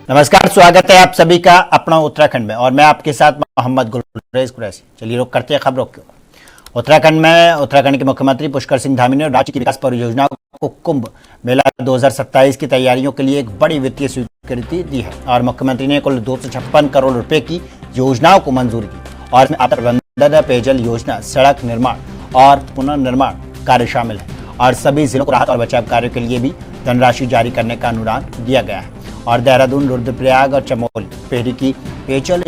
नमस्कार, स्वागत है आप सभी का अपना उत्तराखंड में और मैं आपके साथ मोहम्मद गुलरेज कुरैशी। चलिए रुक करते हैं खबरों को। उत्तराखंड के मुख्यमंत्री पुष्कर सिंह धामी ने राज्य की विकास परियोजनाओं को कुंभ मेला 2027 की तैयारियों के लिए एक बड़ी वित्तीय स्वीकृति दी है और मुख्यमंत्री ने कुल 256 करोड़ रुपए की योजनाओं को मंजूरी की और इसमें आपदा प्रबंधन, पेयजल योजना, सड़क निर्माण और पुनर्निर्माण कार्य शामिल है और सभी जिलों को राहत और बचाव कार्यों के लिए भी धनराशि जारी करने का अनुदान दिया गया है और देहरादून, रुद्रप्रयाग और चमोली, पेहरी की पेयजल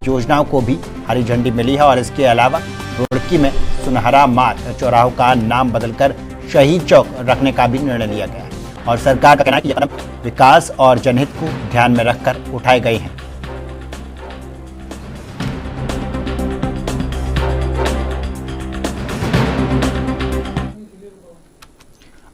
योजनाओं को भी हरी झंडी मिली है और इसके अलावा रुड़की में सुनहरा मार्ग चौराहों का नाम बदलकर शहीद चौक रखने का भी निर्णय लिया गया है और सरकार का कहना है कि ये कदम विकास और जनहित को ध्यान में रखकर उठाए गए हैं।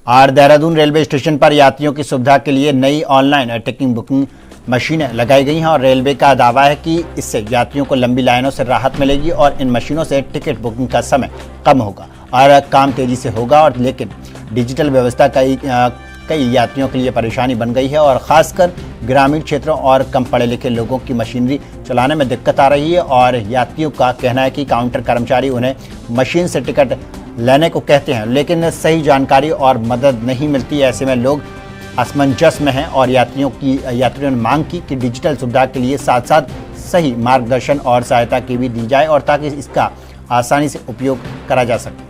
और देहरादून रेलवे स्टेशन पर यात्रियों की सुविधा के लिए नई ऑनलाइन टिकटिंग बुकिंग मशीनें लगाई गई हैं और रेलवे का दावा है कि इससे यात्रियों को लंबी लाइनों से राहत मिलेगी और इन मशीनों से टिकट बुकिंग का समय कम होगा और काम तेजी से होगा और लेकिन डिजिटल व्यवस्था कई यात्रियों के लिए परेशानी बन गई है और खासकर ग्रामीण क्षेत्रों और कम पढ़े लिखे लोगों की मशीनरी चलाने में दिक्कत आ रही है और यात्रियों का कहना है कि काउंटर कर्मचारी उन्हें मशीन से टिकट लेने को कहते हैं लेकिन सही जानकारी और मदद नहीं मिलती। ऐसे में लोग असमंजस में हैं और यात्रियों ने मांग की कि डिजिटल सुविधा के लिए साथ साथ सही मार्गदर्शन और सहायता की भी दी जाए और ताकि इसका आसानी से उपयोग करा जा सके।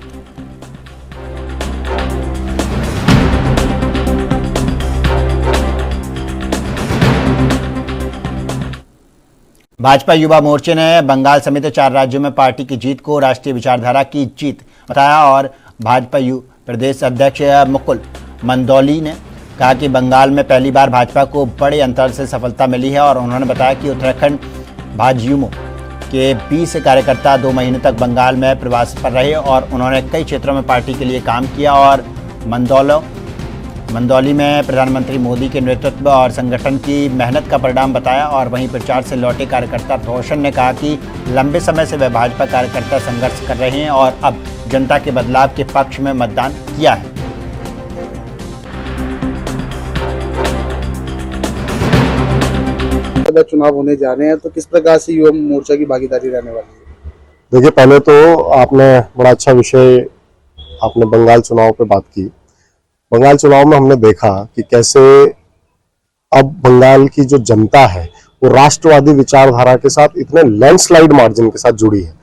भाजपा युवा मोर्चे ने बंगाल समेत 4 राज्यों में पार्टी की जीत को राष्ट्रीय विचारधारा की जीत बताया और भाजपा प्रदेश अध्यक्ष मुकुल मंदौली ने कहा कि बंगाल में पहली बार भाजपा को बड़े अंतर से सफलता मिली है और उन्होंने बताया कि उत्तराखंड भाजयुमो के 20 कार्यकर्ता 2 महीने तक बंगाल में प्रवास पर रहे और उन्होंने कई क्षेत्रों में पार्टी के लिए काम किया और मंदौली में प्रधानमंत्री मोदी के नेतृत्व और संगठन की मेहनत का परिणाम बताया और वहीं प्रचार से लौटे कार्यकर्ता रोशन ने कहा कि लंबे समय से वे भाजपा कार्यकर्ता संघर्ष कर रहे हैं और अब जनता के बदलाव के पक्ष में मतदान किया है। चुनाव होने जा रहे हैं तो किस प्रकार से युवा मोर्चा की भागीदारी रहने वाली है? देखिए, पहले तो आपने बड़ा अच्छा विषय आपने बंगाल चुनाव पे बात की। बंगाल चुनाव में हमने देखा कि कैसे अब बंगाल की जो जनता है वो राष्ट्रवादी विचारधारा के साथ इतने लैंडस्लाइड मार्जिन के साथ जुड़ी है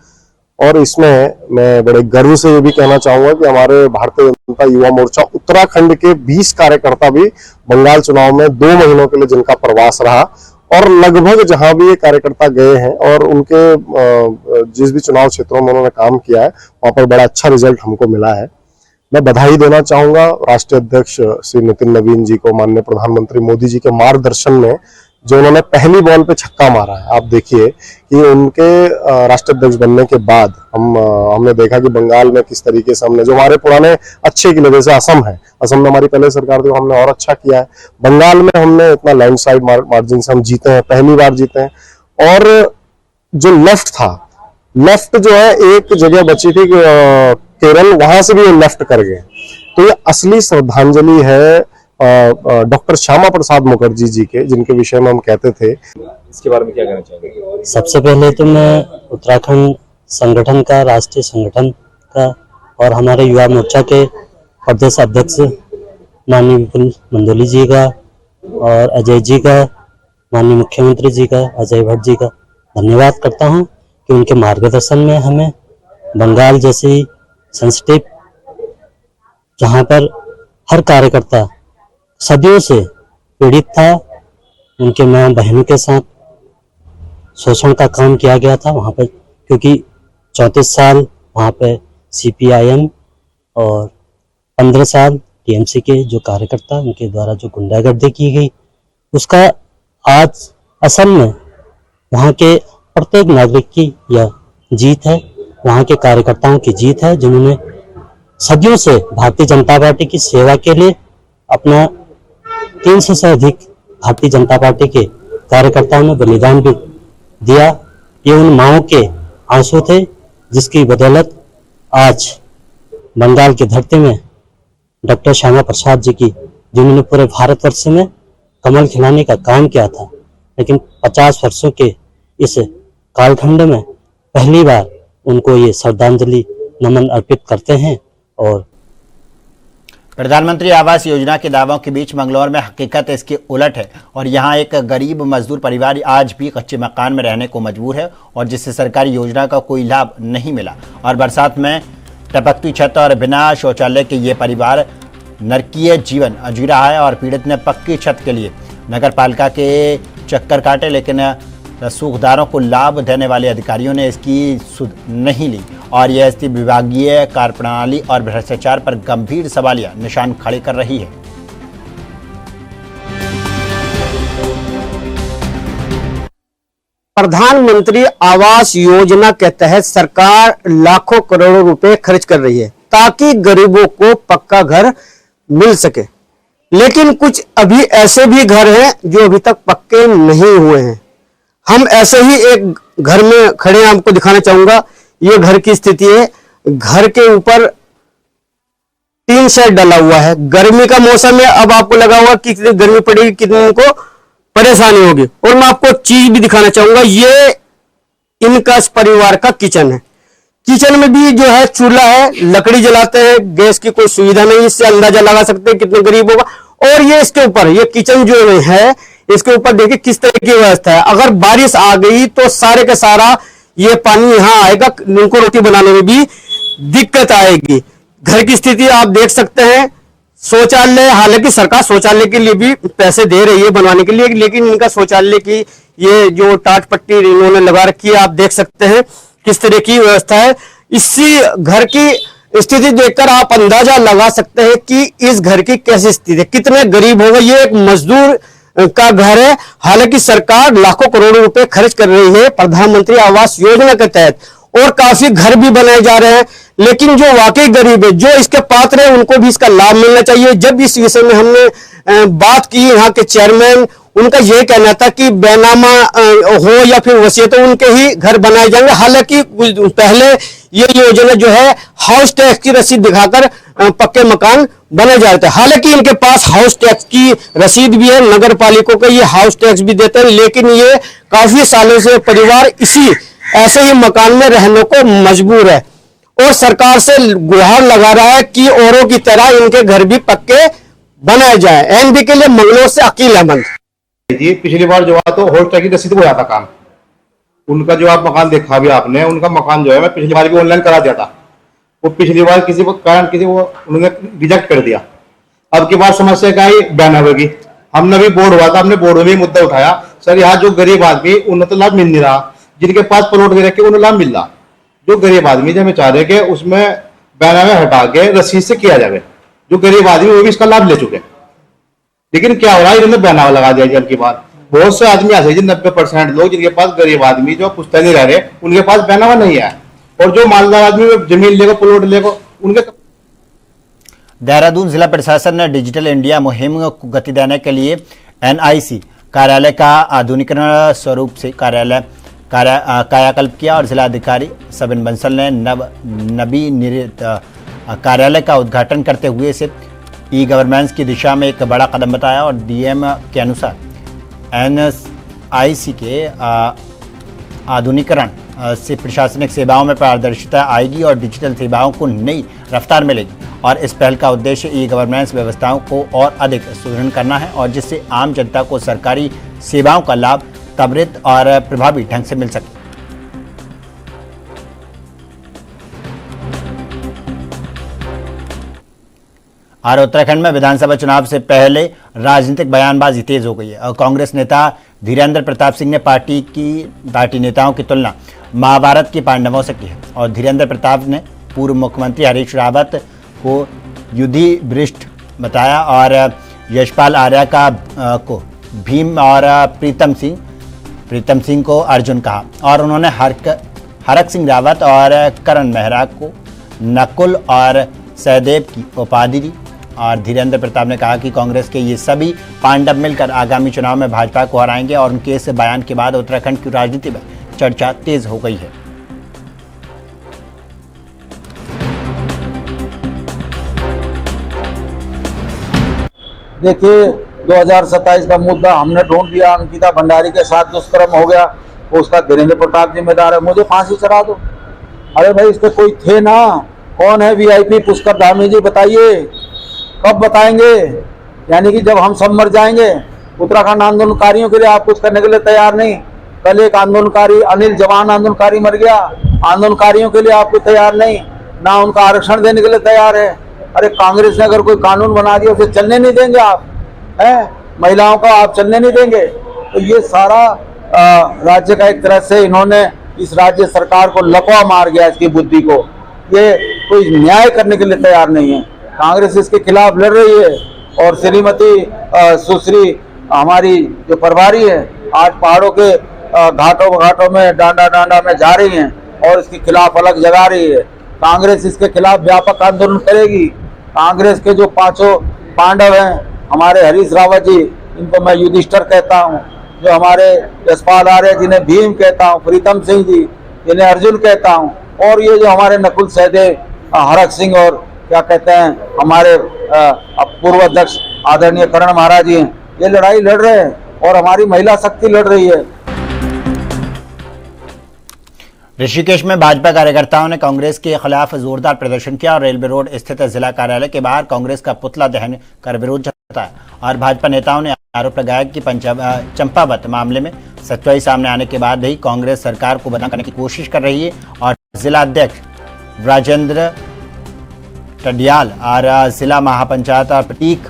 और इसमें मैं बड़े गर्व से ये भी कहना चाहूंगा कि हमारे भारतीय जनता युवा मोर्चा उत्तराखंड के 20 कार्यकर्ता भी बंगाल चुनाव में 2 महीनों के लिए जिनका प्रवास रहा और लगभग जहां भी ये कार्यकर्ता गए हैं और उनके जिस भी चुनाव क्षेत्रों में उन्होंने काम किया है वहां पर बड़ा अच्छा रिजल्ट हमको मिला है। मैं बधाई देना चाहूंगा राष्ट्रीय अध्यक्ष श्री नितिन नवीन जी को, माननीय प्रधानमंत्री मोदी जी के मार्गदर्शन में जो उन्होंने पहली बॉल पे छक्का मारा है। आप देखिए कि उनके राष्ट्रीय अध्यक्ष बनने के बाद हमने देखा कि बंगाल में किस तरीके से हमने जो हमारे पुराने अच्छे के लिए, जैसे असम है, असम में हमारी पहले सरकार थी, हमने और अच्छा किया है। बंगाल में हमने इतना लैंडस्लाइड मार्जिन से हम जीते हैं, पहली बार जीते हैं। और जो लेफ्ट जो है एक जगह बची थी केरल, वहां से भी ये लेफ्ट कर गए। तो ये असली श्रद्धांजलि है डॉक्टर श्यामा प्रसाद मुखर्जी जी के, जिनके विषय में हम कहते थे। इसके बारे में क्या कहना चाहेंगे? सबसे पहले तो मैं उत्तराखंड संगठन का, राष्ट्रीय संगठन का और हमारे युवा मोर्चा के प्रदेश अध्यक्ष माननीय मुकुल मंदौली जी का और अजय जी का, माननीय मुख्यमंत्री जी का, अजय भट्ट जी का धन्यवाद करता हूं कि उनके मार्गदर्शन में हमें बंगाल जैसी सेंसिटिव, जहां पर हर कार्यकर्ता सदियों से पीड़ित था, उनके मां बहनों के साथ शोषण का काम किया गया था वहां पर, क्योंकि 34 साल वहां पे CPIM और 15 साल TMC के जो कार्यकर्ता, उनके द्वारा जो गुंडागर्दी की गई, उसका आज असम में वहां के प्रत्येक नागरिक की यह जीत है, वहां के कार्यकर्ताओं की जीत है, जिन्होंने सदियों से भारतीय जनता पार्टी की सेवा के लिए अपना 300 से अधिक भारतीय जनता पार्टी के कार्यकर्ताओं ने बलिदान भी दिया। ये उन माओं के आंसू थे जिसकी बदौलत आज बंगाल की धरती में डॉक्टर श्यामा प्रसाद जी की, जिन्होंने पूरे भारतवर्ष में कमल खिलाने का काम किया था, लेकिन 50 वर्षों के इस कालखंड में पहली बार उनको ये श्रद्धांजलि नमन अर्पित करते हैं। और प्रधानमंत्री आवास योजना के दावों के बीच मंगलौर में हकीकत इसके उलट है और यहां एक गरीब मजदूर परिवार आज भी कच्चे मकान में रहने को मजबूर है और जिससे सरकारी योजना का कोई लाभ नहीं मिला और बरसात में टपकती छत और बिना शौचालय के ये परिवार नरकीय जीवन जी रहा है और पीड़ित ने पक्की छत के लिए नगर पालिका के चक्कर काटे, लेकिन रसूखदारों को लाभ देने वाले अधिकारियों ने इसकी सुध नहीं ली और यह स्थिति विभागीय कार्यप्रणाली और भ्रष्टाचार पर गंभीर सवालिया निशान खड़े कर रही है। प्रधानमंत्री आवास योजना के तहत सरकार लाखों करोड़ों रुपए खर्च कर रही है ताकि गरीबों को पक्का घर मिल सके, लेकिन कुछ अभी ऐसे भी घर हैं जो अभी तक पक्के नहीं हुए हैं। हम ऐसे ही एक घर में खड़े हैं, आपको दिखाना चाहूंगा। ये घर की स्थिति है। घर के ऊपर टीन शेड डला हुआ है। गर्मी का मौसम है, अब आपको लगा हुआ कि कितनी गर्मी पड़ेगी, कितने को परेशानी होगी। और मैं आपको चीज भी दिखाना चाहूंगा। ये इनका इस परिवार का किचन है। किचन में भी जो है चूल्हा है, लकड़ी जलाते हैं, गैस की कोई सुविधा नहीं। इससे अंदाजा लगा सकते हैं कितने गरीब होगा। और ये इसके ऊपर ये किचन जो है इसके ऊपर देखिए किस तरह की व्यवस्था है। अगर बारिश आ गई तो सारे का सारा ये पानी यहाँ आएगा, इनको रोटी बनाने में भी दिक्कत आएगी। घर की स्थिति आप देख सकते हैं। शौचालय, हालांकि सरकार शौचालय के लिए भी पैसे दे रही है बनवाने के लिए, लेकिन इनका शौचालय की ये जो टाट पट्टी इन्होंने लगा रखी है, आप देख सकते हैं किस तरह की व्यवस्था है। इसी घर की स्थिति देखकर आप अंदाजा लगा सकते हैं कि इस घर की कैसी स्थिति है, कितने गरीब होगा। ये एक मजदूर का घर है। हालांकि सरकार लाखों करोड़ों रुपए खर्च कर रही है प्रधानमंत्री आवास योजना के तहत और काफी घर भी बनाए जा रहे हैं, लेकिन जो वाकई गरीब है, जो इसके पात्र है, उनको भी इसका लाभ मिलना चाहिए। जब इस विषय में हमने बात की यहाँ के चेयरमैन, उनका यह कहना था कि बेनामा हो या फिर वसीयत हो, उनके ही घर बनाए जाएंगे। हालांकि पहले ये योजना जो है हाउस टैक्स की रसीद दिखाकर पक्के मकान बने जा रहे थे। हालांकि इनके पास हाउस टैक्स की रसीद भी है, नगर पालिका को ये हाउस टैक्स भी देते हैं, लेकिन ये काफी सालों से परिवार इसी ऐसे ही मकान में रहने को मजबूर है और सरकार से गुहार लगा रहा है कि औरों की तरह इनके घर भी पक्के बनाए जाए। एनबी के लिए मंगलौर से अकील अहमद। जी, पिछली बार जो है तो हॉस्टल की रसीद को था काम, उनका जो आप मकान देखा भी आपने, उनका मकान जो है मैं पिछली बार भी ऑनलाइन करा दिया था। वो पिछली बार किसी को कारण किसी को उन्होंने रिजेक्ट कर दिया। अब की बार समस्या क्या है, बैन होगी। हमने भी बोर्ड हुआ था, हमने बोर्ड में भी मुद्दा उठाया, सर यहाँ जो गरीब आदमी उन्हें तो लाभ मिल नहीं रहा, जिनके पास प्लॉट गिर के उन्हें लाभ मिल रहा। जो गरीब आदमी जो हमें चाह रहे कि उसमें बैन में हटा के रसीद से किया जाए, जो गरीब आदमी वो भी इसका लाभ ले चुके। लेकिन क्या हो रहा है, इन्होंने बैनावा लगा दिया जब की बात। बहुत से आदमी ऐसे 90% लोग जिनके पास गरीब आदमी जो पुश्तैनी नहीं रह रहे, उनके पास बैनावा नहीं है, और जो मालदार आदमी जमीन लेगा प्लॉट लेगा उनके। देहरादून जिला प्रशासन ने डिजिटल इंडिया मुहिम को गति देने के लिए NIC कार्यालय का आधुनिकीकरण स्वरूप से कायाकल्प किया और जिलाधिकारी सबिन बंसल ने नवीनिर्मित कार्यालय का उद्घाटन करते हुए इसे ई-गवर्नेंस की दिशा में एक बड़ा कदम बताया और DM के अनुसार NIC के आधुनिकीकरण से प्रशासनिक सेवाओं में पारदर्शिता आएगी और डिजिटल सेवाओं को नई रफ्तार मिलेगी और इस पहल का उद्देश्य ई-गवर्नेंस व्यवस्थाओं को और अधिक सुदृढ़ करना है और जिससे आम जनता को सरकारी सेवाओं का लाभ त्वरित और प्रभावी ढंग से मिल सके। और उत्तराखंड में विधानसभा चुनाव से पहले राजनीतिक बयानबाजी तेज हो गई है और कांग्रेस नेता धीरेंद्र प्रताप सिंह ने पार्टी नेताओं की तुलना महाभारत के पांडवों से की है और धीरेंद्र प्रताप ने पूर्व मुख्यमंत्री हरीश रावत को युद्धि भ्रष्ट बताया और यशपाल आर्या को भीम और प्रीतम सिंह को अर्जुन कहा और उन्होंने हरक सिंह रावत और करण मेहरा को नकुल और सहदेव की उपाधि दी और धीरेंद्र प्रताप ने कहा कि कांग्रेस के ये सभी पांडव मिलकर आगामी चुनाव में भाजपा को हराएंगे और उनके इस बयान के बाद उत्तराखंड की राजनीति में चर्चा तेज हो गई है। देखिए, 2027 का मुद्दा हमने ढूंढ लिया, अंकिता भंडारी के साथ दुष्कर्म हो गया, वो उसका धीरेन्द्र प्रताप जिम्मेदार है, मुझे फांसी चढ़ा दो। अरे भाई इसके कोई थे ना, कौन है वीआईपी पुष्कर धामी जी, बताइए कब बताएंगे? यानी कि जब हम सब मर जाएंगे। उत्तराखंड आंदोलनकारियों के लिए आप कुछ करने के लिए तैयार नहीं। कल एक आंदोलनकारी अनिल जवान आंदोलनकारी मर गया, आंदोलनकारियों के लिए आपको तैयार नहीं, ना उनका आरक्षण देने के लिए तैयार है। अरे कांग्रेस ने अगर कोई कानून बना दिया उसे चलने नहीं देंगे आप, है महिलाओं का आप चलने नहीं देंगे। तो ये सारा राज्य का एक तरह से इन्होंने इस राज्य सरकार को लकवा मार गया, इसकी बुद्धि को। ये कोई न्याय करने के लिए तैयार नहीं है। कांग्रेस इसके खिलाफ लड़ रही है और श्रीमती सुश्री हमारी जो प्रभारी है आज पहाड़ों के घाटों में डांडा में जा रही हैं और इसके खिलाफ अलग जगा रही है। कांग्रेस इसके खिलाफ व्यापक आंदोलन करेगी। कांग्रेस के जो 5 पांडव हैं, हमारे हरीश रावत जी, इनको मैं युधिष्ठिर कहता हूँ, जो हमारे यशपाल आर्य जिन्हें भीम कहता हूँ, प्रीतम सिंह जी जिन्हें अर्जुन कहता हूँ, और ये जो हमारे नकुल सहदेव, हरक सिंह और क्या कहते हैं हमारे पूर्व अध्यक्ष आदरणीय करण महाराज जी हैं, ये लड़ाई लड़ रहे हैं और हमारी महिला शक्ति लड़ रही है। ऋषिकेश में भाजपा कार्यकर्ताओं ने कांग्रेस के खिलाफ जोरदार प्रदर्शन किया और रेलवे रोड स्थित जिला कार्यालय के बाहर कांग्रेस का पुतला दहन कर विरोध जताया। और भाजपा नेताओं ने आरोप लगाया कि चंपावत मामले में सच्चाई सामने आने के बाद ही कांग्रेस सरकार को बदनाम करने की कोशिश कर रही है। और जिला अध्यक्ष राजेंद्र टडियाल और जिला महापंचायत और प्रतीक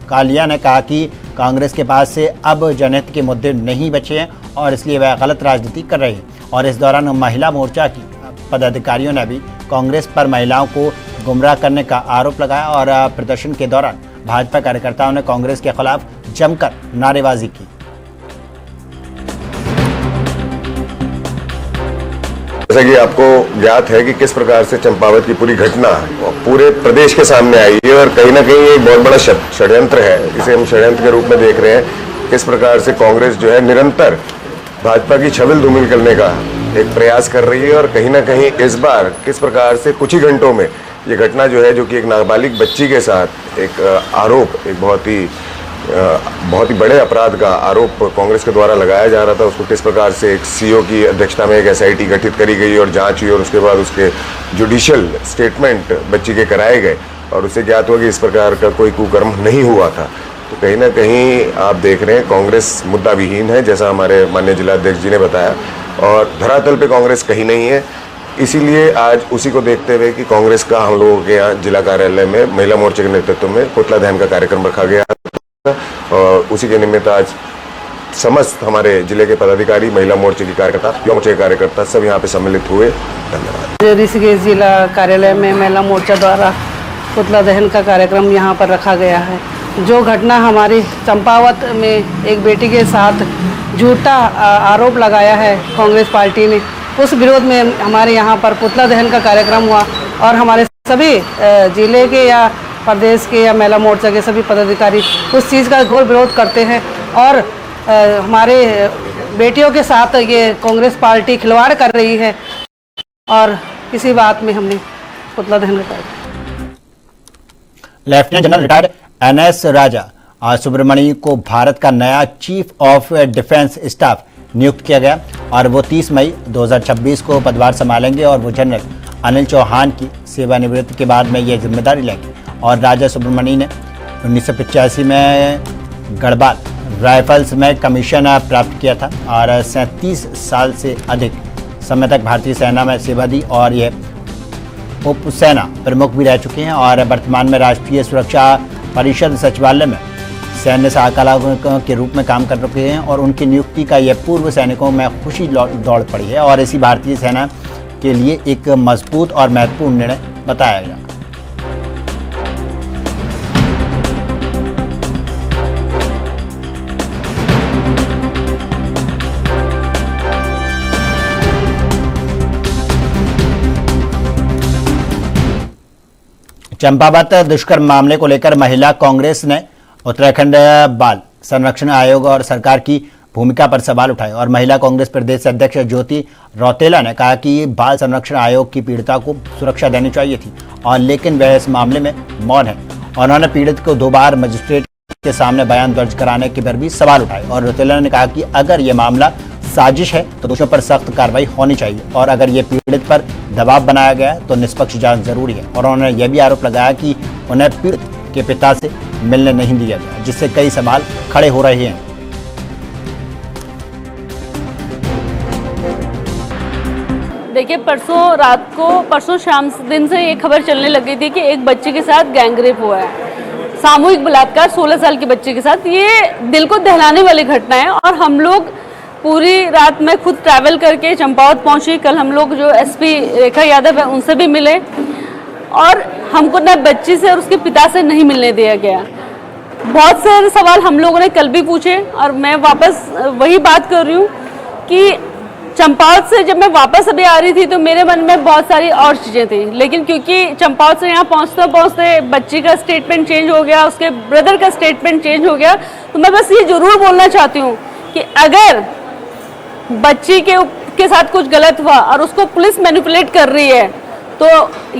कालिया ने कहा कि कांग्रेस के पास से अब जनहित के मुद्दे नहीं बचे हैं और इसलिए वह गलत राजनीति कर रही है। और इस दौरान महिला मोर्चा की पदाधिकारियों ने भी कांग्रेस पर महिलाओं को गुमराह करने का आरोप लगाया और प्रदर्शन के दौरान भाजपा कार्यकर्ताओं ने कांग्रेस के खिलाफ जमकर नारेबाजी की। जैसा कि आपको ज्ञात है कि किस प्रकार से चंपावत की पूरी घटना पूरे प्रदेश के सामने आई है और कहीं ना कहीं एक बहुत बड़ा षड्यंत्र है, इसे हम षड्यंत्र के रूप में देख रहे हैं। किस प्रकार से कांग्रेस जो है निरंतर भाजपा की छविल धूमिल करने का एक प्रयास कर रही है और कहीं ना कहीं इस बार किस प्रकार से कुछ ही घंटों में ये घटना जो है, जो कि एक नाबालिग बच्ची के साथ एक आरोप, एक बहुत ही बड़े अपराध का आरोप कांग्रेस के द्वारा लगाया जा रहा था, उसको किस प्रकार से एक सीओ की अध्यक्षता में एक एसआईटी गठित करी गई और जांच हुई और उसके बाद उसके जुडिशियल स्टेटमेंट बच्ची के कराए गए और उससे ज्ञात हुआ कि इस प्रकार का कोई कुकर्म नहीं हुआ था। तो कहीं ना कहीं आप देख रहे हैं कांग्रेस मुद्दा विहीन है, जैसा हमारे माननीय जिलाध्यक्ष जी ने बताया, और धरातल पे कांग्रेस कहीं नहीं है। इसीलिए आज उसी को देखते हुए कि कांग्रेस का हम लोगों के यहाँ जिला कार्यालय में महिला मोर्चे के नेतृत्व में पुतला दहन का कार्यक्रम रखा गया और उसी के निमित्त आज समस्त हमारे जिले के पदाधिकारी, महिला मोर्चे की कार्यकर्ता, युवा मोर्चे के कार्यकर्ता सब यहाँ पे सम्मिलित हुए। धन्यवाद। ऋषिकेश जिला कार्यालय में महिला मोर्चा द्वारा पुतला दहन का कार्यक्रम यहाँ पर रखा गया है। जो घटना हमारी चंपावत में एक बेटी के साथ झूठा आरोप लगाया है कांग्रेस पार्टी ने, उस विरोध में हमारे यहाँ पर पुतला दहन का कार्यक्रम हुआ और हमारे सभी जिले के या प्रदेश के या महिला मोर्चा के सभी पदाधिकारी उस चीज़ का घोर विरोध करते हैं और हमारे बेटियों के साथ ये कांग्रेस पार्टी खिलवाड़ कर रही है और इसी बात में हमने पुतला दहन कर। लेफ्टिनेंट जनरल रिटायर्ड एनएस राजा सुब्रमणी को भारत का नया चीफ ऑफ डिफेंस स्टाफ नियुक्त किया गया और वो 30 मई 2026 को पदभार संभालेंगे और वो जनरल अनिल चौहान की सेवानिवृत्ति के बाद में ये जिम्मेदारी लेंगे। और राजा सुब्रमणी ने 1985 में गढ़वाल राइफल्स में कमीशन प्राप्त किया था और 37 साल से अधिक समय तक भारतीय सेना में सेवा दी और ये उप सेना प्रमुख भी रह चुके हैं और वर्तमान में राष्ट्रीय सुरक्षा परिषद सचिवालय में सैन्य सलाहकार के रूप में काम कर रहे हैं और उनकी नियुक्ति का यह पूर्व सैनिकों में खुशी दौड़ पड़ी है और इसी भारतीय सेना के लिए एक मजबूत और महत्वपूर्ण निर्णय बताया गया। चंपावत दुष्कर्म मामले को लेकर महिला कांग्रेस ने उत्तराखंड बाल संरक्षण आयोग और सरकार की भूमिका पर सवाल उठाए और महिला कांग्रेस प्रदेश अध्यक्ष ज्योति रौतेला ने कहा कि बाल संरक्षण आयोग की पीड़िता को सुरक्षा देनी चाहिए थी और लेकिन वह इस मामले में मौन है। उन्होंने पीड़ित को 2 बार मजिस्ट्रेट के सामने बयान दर्ज कराने के पर भी सवाल उठाए। और रौतेला ने कहा कि अगर ये मामला साजिश है तो दोषियों पर सख्त कार्रवाई होनी चाहिए और अगर ये पीड़ित पर दबाव बनाया गया तो निष्पक्ष जांच जरूरी है। और उन्होंने यह भी आरोप लगाया कि उन्हें पीड़ित के पिता से मिलने नहीं दिया गया, जिससे कई सवाल खड़े हो रहे हैं। देखिए, परसों शाम दिन से ये खबर चलने लगी थी कि एक बच्चे के साथ गैंगरेप हुआ है, सामूहिक बलात्कार 16 साल के बच्चे के साथ। ये दिल को दहलाने वाली घटना है और हम लोग पूरी रात में खुद ट्रैवल करके चंपावत पहुंचे। कल हम लोग जो एसपी रेखा यादव है उनसे भी मिले और हमको न बच्ची से और उसके पिता से नहीं मिलने दिया गया। बहुत सारे सवाल हम लोगों ने कल भी पूछे और मैं वापस वही बात कर रही हूँ कि चंपावत से जब मैं वापस अभी आ रही थी तो मेरे मन में बहुत सारी और चीज़ें थी, लेकिन क्योंकि चंपावत से यहाँ पहुँचते पहुँचते बच्ची का स्टेटमेंट चेंज हो गया, उसके ब्रदर का स्टेटमेंट चेंज हो गया, तो मैं बस ये ज़रूर बोलना चाहती हूँ कि अगर बच्ची के साथ कुछ गलत हुआ और उसको पुलिस मैनिपुलेट कर रही है तो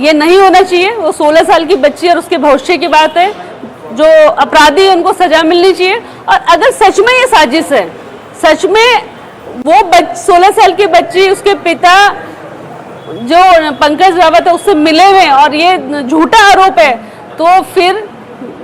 ये नहीं होना चाहिए। वो 16 साल की बच्ची और उसके भविष्य की बात है। जो अपराधी है उनको सजा मिलनी चाहिए। और अगर सच में ये साजिश है, सच में वो 16 साल की बच्ची उसके पिता जो पंकज रावत है उससे मिले हुए और ये झूठा आरोप है, तो फिर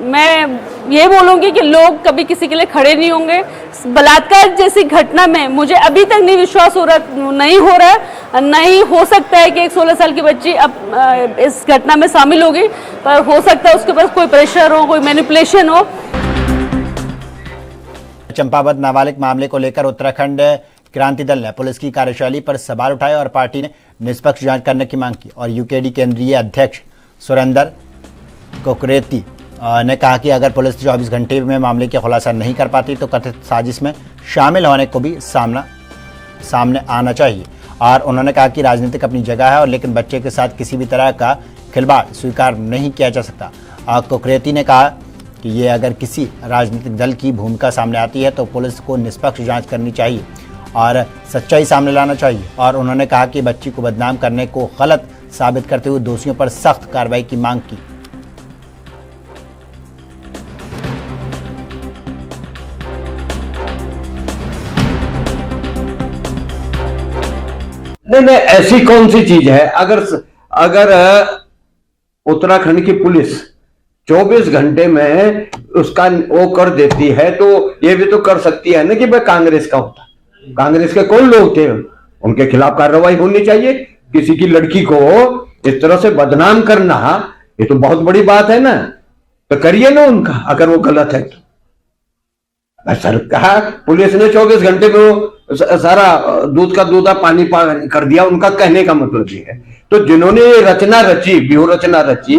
मैं ये बोलूँगी कि लोग कभी किसी के लिए खड़े नहीं होंगे। बलात्कार जैसी घटना में मुझे अभी तक नहीं विश्वास नहीं हो रहा, नहीं हो सकता है कि एक 16 साल की बच्ची अब इस घटना में शामिल होगी, पर हो सकता है उसके पास कोई प्रेशर हो, कोई मैनिपुलेशन हो। चंपावत नाबालिग मामले को लेकर उत्तराखंड क्रांति दल ने पुलिस की कार्यशैली पर सवाल उठाए और पार्टी ने निष्पक्ष जांच करने की मांग की। और यूकेडी केंद्रीय अध्यक्ष सुरेंद्र कोकरेती ने कहा कि अगर पुलिस 24 घंटे में मामले की खुलासा नहीं कर पाती तो कथित साजिश में शामिल होने को भी सामने आना चाहिए। और उन्होंने कहा कि राजनीतिक अपनी जगह है और लेकिन बच्चे के साथ किसी भी तरह का खिलवाड़ स्वीकार नहीं किया जा सकता। कोकरेती ने कहा कि ये अगर किसी राजनीतिक दल की भूमिका सामने आती है तो पुलिस को निष्पक्ष जाँच करनी चाहिए और सच्चाई सामने लाना चाहिए। और उन्होंने कहा कि बच्ची को बदनाम करने को गलत साबित करते हुए दोषियों पर सख्त कार्रवाई की मांग की। नहीं, ऐसी कौन सी चीज है? अगर उत्तराखंड की पुलिस 24 घंटे में उसका वो कर देती है तो ये भी तो कर सकती है ना कि भाई कांग्रेस का होता, कांग्रेस के कौन लोग थे, उनके खिलाफ कार्रवाई होनी चाहिए। किसी की लड़की को इस तरह से बदनाम करना ये तो बहुत बड़ी बात है ना, तो करिए ना उनका, अगर वो गलत है तो। सरकार पुलिस ने 24 घंटे में वो सारा दूध का दूधा पानी कर दिया, उनका कहने का मतलब ये है। तो जिन्होंने ये रचना रची, व्यूह रचना रची,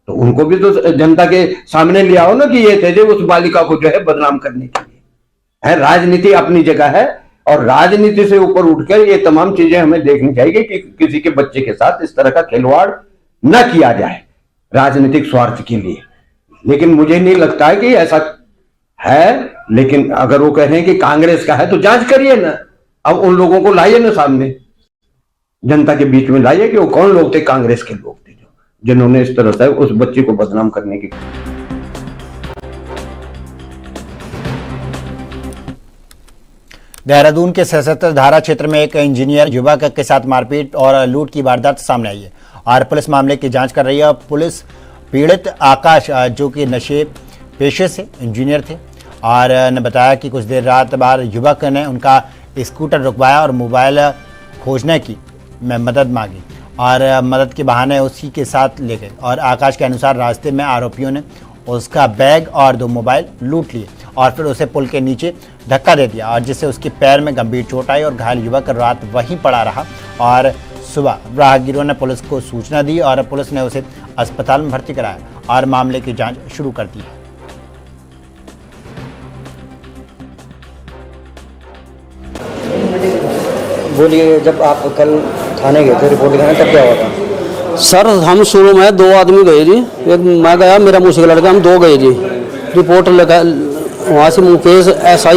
तो उनको भी तो जनता के सामने ले आओ ना कि ये थे जो उस बालिका को जो है बदनाम करने के लिए है। राजनीति अपनी जगह है और राजनीति से ऊपर उठकर ये तमाम चीजें हमें देखनी चाहिए कि किसी के बच्चे के साथ इस तरह का खिलवाड़ न किया जाए राजनीतिक स्वार्थ के लिए। लेकिन मुझे नहीं लगता है कि ऐसा है। लेकिन अगर वो कह रहे हैं कि कांग्रेस का है तो जांच करिए ना, अब उन लोगों को लाइए ना सामने, जनता के बीच में लाइए कि वो कौन लोग थे, कांग्रेस के लोग थे जिन्होंने इस तरह से उस बच्चे को बदनाम करने की। देहरादून के सशस्त्र धारा क्षेत्र में एक इंजीनियर युवक के साथ मारपीट और लूट की वारदात सामने आई है और पुलिस मामले की जांच कर रही है। पुलिस पीड़ित आकाश, जो कि नशे पेशे से इंजीनियर थे, और ने बताया कि कुछ देर रात बाद युवक ने उनका स्कूटर रुकवाया और मोबाइल खोजने की मदद मांगी और मदद के बहाने उसी के साथ ले गए। और आकाश के अनुसार रास्ते में आरोपियों ने उसका बैग और 2 मोबाइल लूट लिए और फिर उसे पुल के नीचे धक्का दे दिया और जिससे उसके पैर में गंभीर चोट आई और घायल युवक रात वहीं पड़ा रहा। और सुबह राहगीरों ने पुलिस को सूचना दी और पुलिस ने उसे अस्पताल में भर्ती कराया और मामले की जांच शुरू कर दी है। बोलिए, जब आप कल थाने गए थे रिपोर्ट लिखाने तब क्या हुआ था? सर हम शुरू में 2 आदमी गए जी, एक मैं गया, मेरा मुझसे का लड़का, हम 2 गए जी। रिपोर्ट लगा वहाँ से मुकेश SI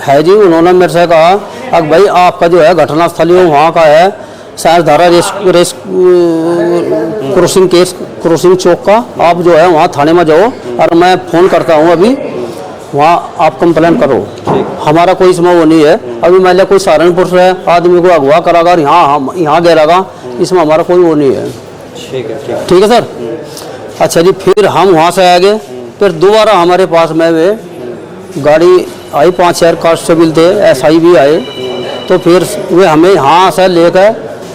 है जी, उन्होंने मेरे से कहा अब भाई आपका जो है घटनास्थल वहाँ का है शायद धारा क्रॉसिंग चौक का, आप जो है वहाँ थाने में जाओ और मैं फ़ोन करता हूँ अभी वहाँ आप कंप्लेन करो, हमारा कोई इसमें वो नहीं है। अभी मान लिया कोई सहारनपुर से आदमी को अगवा करागा, यहाँ गिरागा, इसमें हमारा कोई वो नहीं है। ठीक है सर। अच्छा जी, फिर हम वहाँ से आ गए, फिर दोबारा हमारे पास में वे गाड़ी आई, 5-4 कांस्टेबल थे, SI भी आए, तो फिर वे हमें यहाँ से लेकर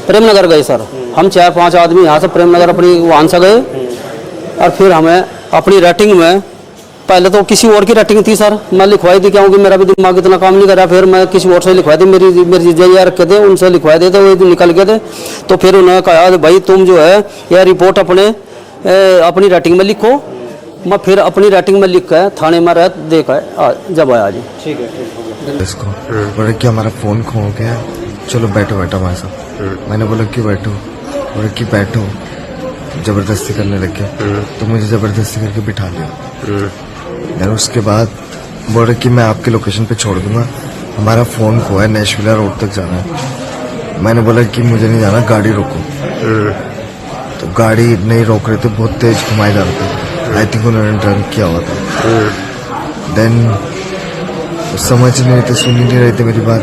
प्रेमनगर गए सर। हम 4-5 आदमी यहाँ से प्रेमनगर अपनी वाहन से गए, और फिर हमें अपनी रेटिंग में, पहले तो किसी और की रेटिंग थी सर, मैं लिखवाई थी, क्योंकि मेरा भी दिमाग इतना काम नहीं करा। फिर मैं किसी और से लिखवाई थी, मेरी जीजा रखे थे, उनसे लिखवाए थे, तो वो निकल गए थे। तो फिर उन्होंने कहा भाई तुम जो है यह रिपोर्ट अपनी रेटिंग में लिखो। मैं फिर अपनी रेटिंग में लिख कर थाने में रह देकर जब आया जी। ठीक है। इसको बोले कि हमारा फ़ोन खो गया, चलो बैठो हमारे साथ। मैंने बोला क्यों बैठो, बोले कि बैठो, ज़बरदस्ती करने लगे। तो मुझे ज़बरदस्ती करके बिठा लिया। फिर उसके बाद बोले कि मैं आपके लोकेशन पे छोड़ दूंगा, हमारा फ़ोन खो है, नेशविला रोड तक जाना है। मैंने बोला कि मुझे नहीं जाना, गाड़ी रोको। तो गाड़ी नहीं रोक रहे थे, बहुत तेज घुमाए जा रहे थे। आई थिंक उन्होंने ड्रंक किया हुआ था। देन समझ नहीं रहे थे, सुन ही नहीं रहे थे मेरी बात,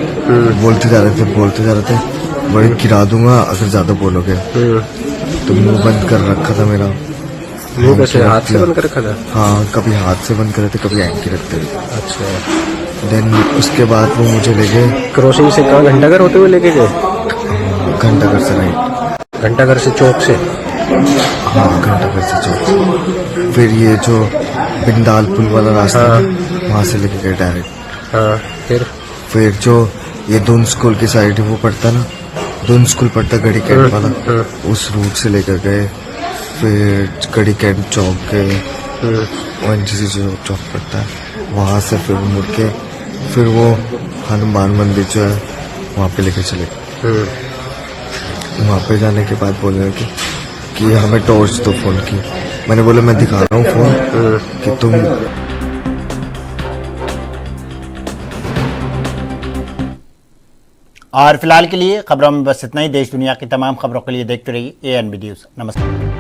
बोलते जा रहे थे। बड़े गिरा दूंगा अगर ज्यादा बोलोगे। तो मुंह बंद कर रखा था मेरा। मुंह कैसे, हाथ से बंद कर रखा था? हाँ, कभी हाथ से बंद करे थे, कभी एंकी रखते थे। अच्छा। देन उसके बाद वो मुझे ले गए क्रॉसिंग से, कहाँ घंटाघर होते हुए लेके गए? घंटाघर से, राइट, घंटाघर से चौक से। हाँ, घंटाघर से चौक से। फिर ये जो बिंदाल पुल वाला रास्ता है, वहाँ से लेके गए डायरेक्ट। हाँ, फिर जो ये दून स्कूल की साइड है वो पड़ता ना, दून स्कूल पड़ता गढ़ी कैंट वाला, उस रूट से लेकर गए। फिर गढ़ी कैंट चौक गए, ONGC जो चौक पड़ता है, वहाँ से फिर मुड़ के फिर वो हनुमान मंदिर जो है वहाँ पे लेकर चले गए। वहाँ पे जाने के बाद बोल रहे कि हमें टॉर्च दो फोन की। मैंने बोला मैं दिखा रहा हूँ फोन कि तुम। और फिलहाल के लिए खबरों में बस इतना ही। देश दुनिया की तमाम खबरों के लिए देखते रहिए ANB न्यूज़। नमस्कार।